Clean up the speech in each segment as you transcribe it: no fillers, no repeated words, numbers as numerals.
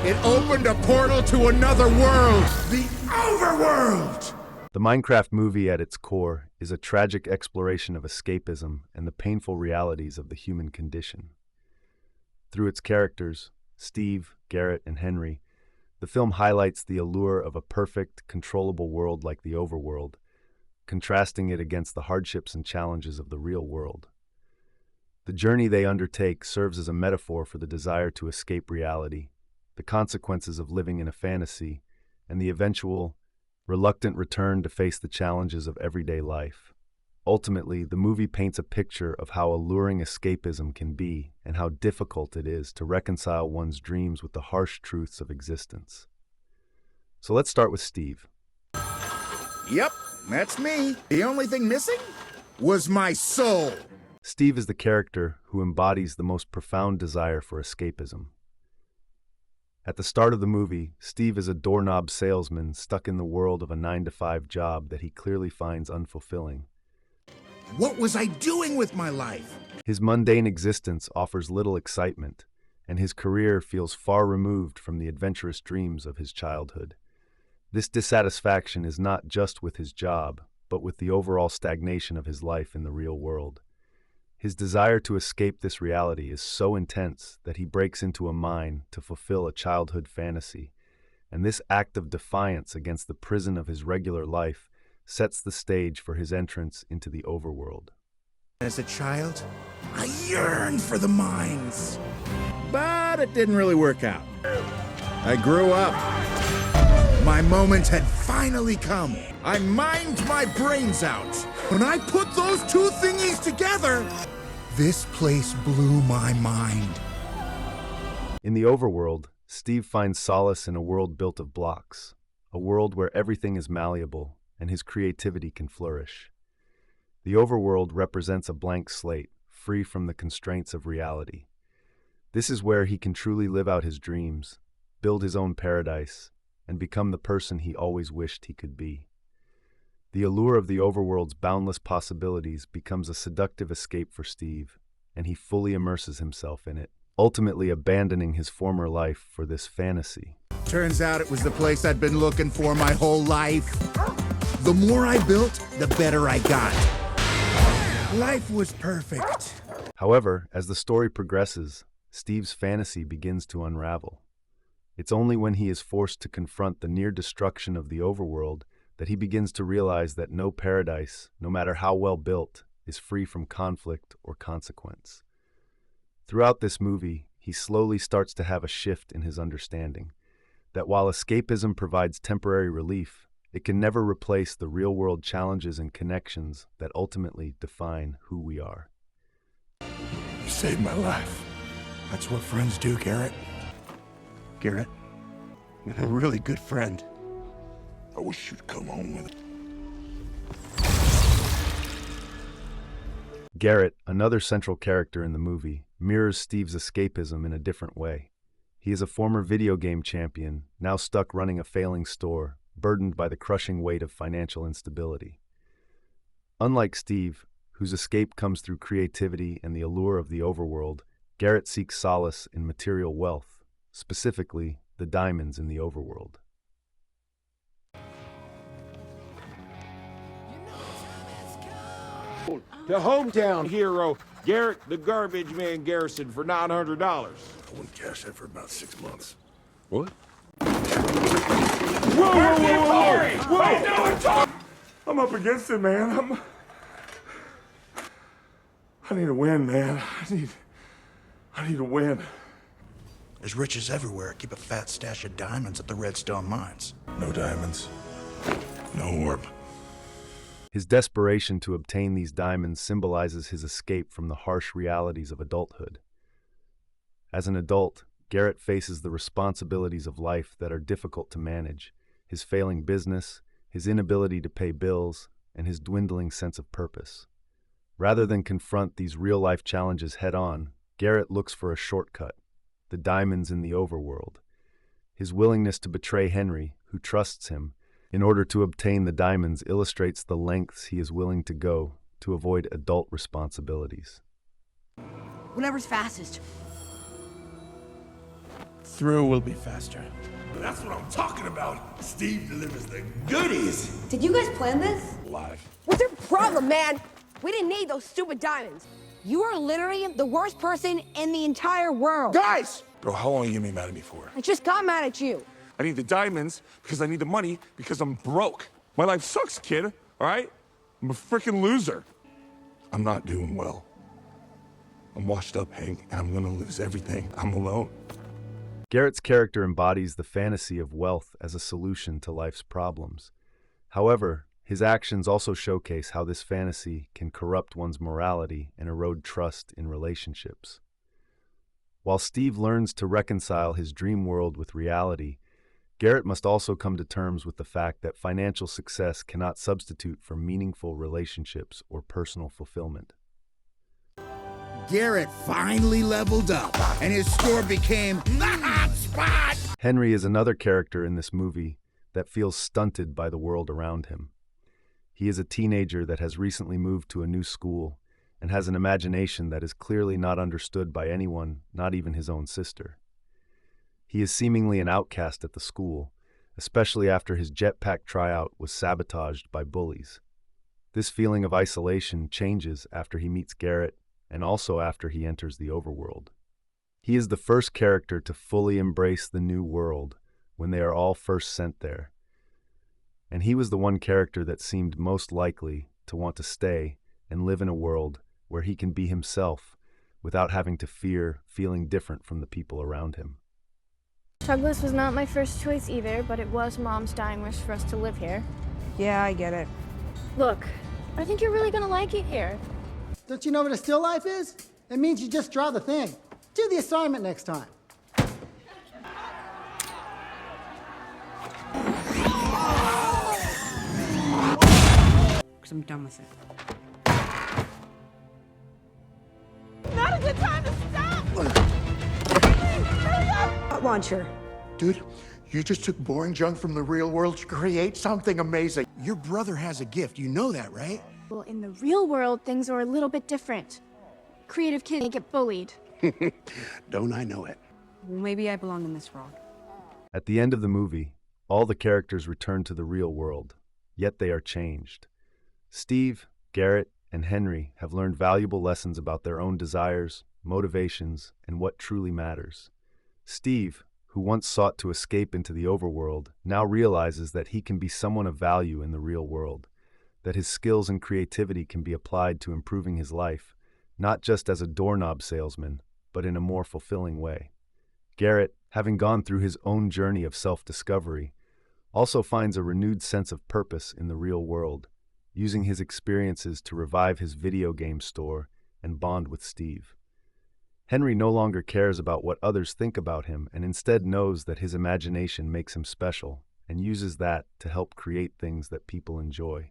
It opened a portal to another world, the overworld! The Minecraft movie at its core is a tragic exploration of escapism and the painful realities of the human condition. Through its characters, Steve, Garrett, and Henry, the film highlights the allure of a perfect, controllable world like the overworld, contrasting it against the hardships and challenges of the real world. The journey they undertake serves as a metaphor for the desire to escape reality, the consequences of living in a fantasy, and the eventual, reluctant return to face the challenges of everyday life. Ultimately, the movie paints a picture of how alluring escapism can be and how difficult it is to reconcile one's dreams with the harsh truths of existence. So let's start with Steve. Yep, that's me. The only thing missing was my soul. Steve is the character who embodies the most profound desire for escapism. At the start of the movie, Steve is a doorknob salesman stuck in the world of a 9-to-5 job that he clearly finds unfulfilling. What was I doing with my life? His mundane existence offers little excitement, and his career feels far removed from the adventurous dreams of his childhood. This dissatisfaction is not just with his job, but with the overall stagnation of his life in the real world. His desire to escape this reality is so intense that he breaks into a mine to fulfill a childhood fantasy, and this act of defiance against the prison of his regular life sets the stage for his entrance into the overworld. As a child, I yearned for the mines. But it didn't really work out. I grew up. My moment had finally come. I mined my brains out. When I put those two thingies together, this place blew my mind. In the overworld, Steve finds solace in a world built of blocks, a world where everything is malleable and his creativity can flourish. The overworld represents a blank slate, free from the constraints of reality. This is where he can truly live out his dreams, build his own paradise, and become the person he always wished he could be. The allure of the overworld's boundless possibilities becomes a seductive escape for Steve, and he fully immerses himself in it, ultimately abandoning his former life for this fantasy. Turns out it was the place I'd been looking for my whole life. The more I built, the better I got. Life was perfect. However, as the story progresses, Steve's fantasy begins to unravel. It's only when he is forced to confront the near destruction of the overworld that he begins to realize that no paradise, no matter how well built, is free from conflict or consequence. Throughout this movie, he slowly starts to have a shift in his understanding, that while escapism provides temporary relief, it can never replace the real-world challenges and connections that ultimately define who we are. You saved my life. That's what friends do, Garrett. Garrett, you're a really good friend. I wish you'd come home with it. Garrett, another central character in the movie, mirrors Steve's escapism in a different way. He is a former video game champion, now stuck running a failing store, burdened by the crushing weight of financial instability. Unlike Steve, whose escape comes through creativity and the allure of the overworld, Garrett seeks solace in material wealth, specifically the diamonds in the overworld. The hometown hero, Garrett the Garbage Man Garrison, for $900. I wouldn't cash that for about 6 months. What? Whoa! I'm up against it, man. I need a win, man. I need a win. There's riches everywhere. Keep a fat stash of diamonds at the Redstone mines. No diamonds. No orb. His desperation to obtain these diamonds symbolizes his escape from the harsh realities of adulthood. As an adult, Garrett faces the responsibilities of life that are difficult to manage: his failing business, his inability to pay bills, and his dwindling sense of purpose. Rather than confront these real-life challenges head-on, Garrett looks for a shortcut: the diamonds in the overworld. His willingness to betray Henry, who trusts him, in order to obtain the diamonds illustrates the lengths he is willing to go to avoid adult responsibilities. Whatever's fastest. Through will be faster. That's what I'm talking about. Steve delivers the goodies. Did you guys plan this? Live. What's your problem, man? We didn't need those stupid diamonds. You are literally the worst person in the entire world. Guys! Bro, how long are you gonna be mad at me for? I just got mad at you. I need the diamonds because I need the money because I'm broke. My life sucks, kid, all right? I'm a freaking loser. I'm not doing well. I'm washed up, Hank, and I'm gonna lose everything. I'm alone. Garrett's character embodies the fantasy of wealth as a solution to life's problems. However, his actions also showcase how this fantasy can corrupt one's morality and erode trust in relationships. While Steve learns to reconcile his dream world with reality, Garrett must also come to terms with the fact that financial success cannot substitute for meaningful relationships or personal fulfillment. Garrett finally leveled up, and his score became the hot spot! Henry is another character in this movie that feels stunted by the world around him. He is a teenager that has recently moved to a new school and has an imagination that is clearly not understood by anyone, not even his own sister. He is seemingly an outcast at the school, especially after his jetpack tryout was sabotaged by bullies. This feeling of isolation changes after he meets Garrett and also after he enters the overworld. He is the first character to fully embrace the new world when they are all first sent there. And he was the one character that seemed most likely to want to stay and live in a world where he can be himself without having to fear feeling different from the people around him. Douglas was not my first choice either, but it was Mom's dying wish for us to live here. Yeah, I get it. Look, I think you're really gonna like it here. Don't you know what a still life is? It means you just draw the thing. Do the assignment next time. Because I'm done with it. Not a good time to stop! Launcher. Dude, you just took boring junk from the real world to create something amazing. Your brother has a gift, you know that, right? Well, in the real world, things are a little bit different. Creative kids get bullied. Don't I know it? Maybe I belong in this world. At the end of the movie, all the characters return to the real world, yet they are changed. Steve, Garrett, and Henry have learned valuable lessons about their own desires, motivations, and what truly matters. Steve, who once sought to escape into the overworld, now realizes that he can be someone of value in the real world, that his skills and creativity can be applied to improving his life, not just as a doorknob salesman, but in a more fulfilling way. Garrett, having gone through his own journey of self-discovery, also finds a renewed sense of purpose in the real world, using his experiences to revive his video game store and bond with Steve. Henry no longer cares about what others think about him and instead knows that his imagination makes him special and uses that to help create things that people enjoy.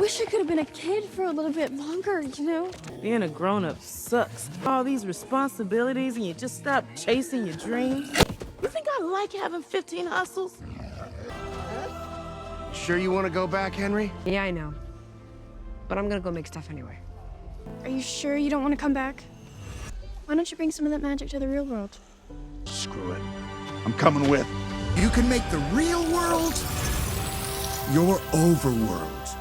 Wish I could have been a kid for a little bit longer, you know? Being a grown-up sucks. All these responsibilities and you just stop chasing your dreams. You think I like having 15 hustles? Sure you want to go back, Henry? Yeah, I know. But I'm gonna go make stuff anyway. Are you sure you don't want to come back? Why don't you bring some of that magic to the real world? Screw it. I'm coming with. You can make the real world your overworld.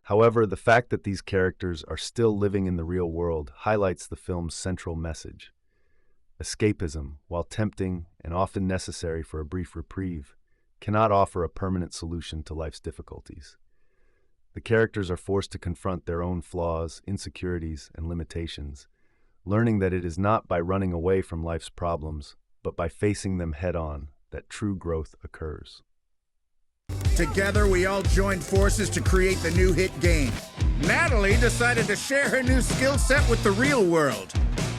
However, the fact that these characters are still living in the real world highlights the film's central message. Escapism, while tempting and often necessary for a brief reprieve, cannot offer a permanent solution to life's difficulties. The characters are forced to confront their own flaws, insecurities, and limitations, learning that it is not by running away from life's problems, but by facing them head-on that true growth occurs. Together, we all joined forces to create the new hit game. Natalie decided to share her new skill set with the real world.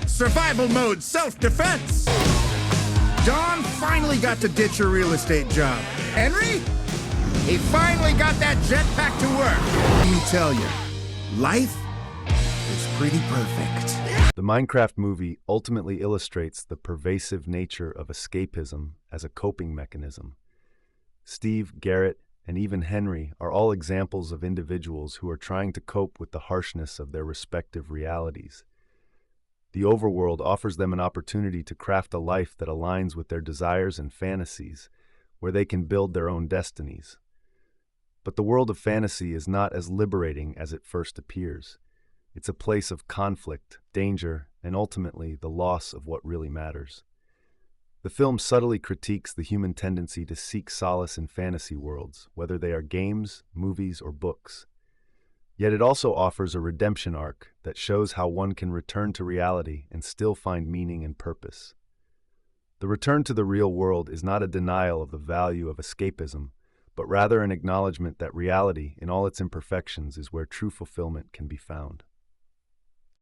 Survival mode self-defense. Dawn finally got to ditch her real estate job. Henry? He finally got that jetpack to work. Let me tell you, life is pretty perfect. The Minecraft movie ultimately illustrates the pervasive nature of escapism as a coping mechanism. Steve, Garrett, and even Henry are all examples of individuals who are trying to cope with the harshness of their respective realities. The overworld offers them an opportunity to craft a life that aligns with their desires and fantasies, where they can build their own destinies. But the world of fantasy is not as liberating as it first appears. It's a place of conflict, danger, and ultimately the loss of what really matters. The film subtly critiques the human tendency to seek solace in fantasy worlds, whether they are games, movies, or books. Yet it also offers a redemption arc that shows how one can return to reality and still find meaning and purpose. The return to the real world is not a denial of the value of escapism, but rather an acknowledgement that reality, in all its imperfections, is where true fulfillment can be found.